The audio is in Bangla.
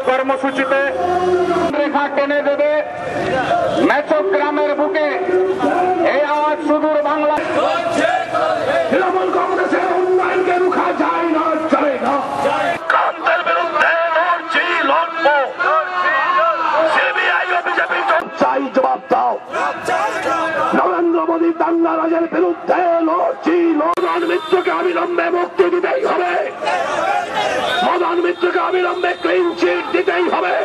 কর্মসূচিতে রেখা টেনে দেবে মেচক গ্রামের বুকে এই আওয়াজ সুদূর বাংলা। তৃণমূল কংগ্রেসের উন্নয়নকে রুখা যায় না, চলে না। কান্তের বিরুদ্ধে লড়ছি, লড়ব। সিবিআই ও বিজেপি চাই জবাব দাও। নরেন্দ্র মোদী দাঙ্গারাজের বিরুদ্ধে লড়ছি, মদন মিত্রকে অবিলম্বে মুক্তি দিতেই হবে। মদন মিত্রকে অবিলম্বে ক্লিন চিট দিতেই হবে।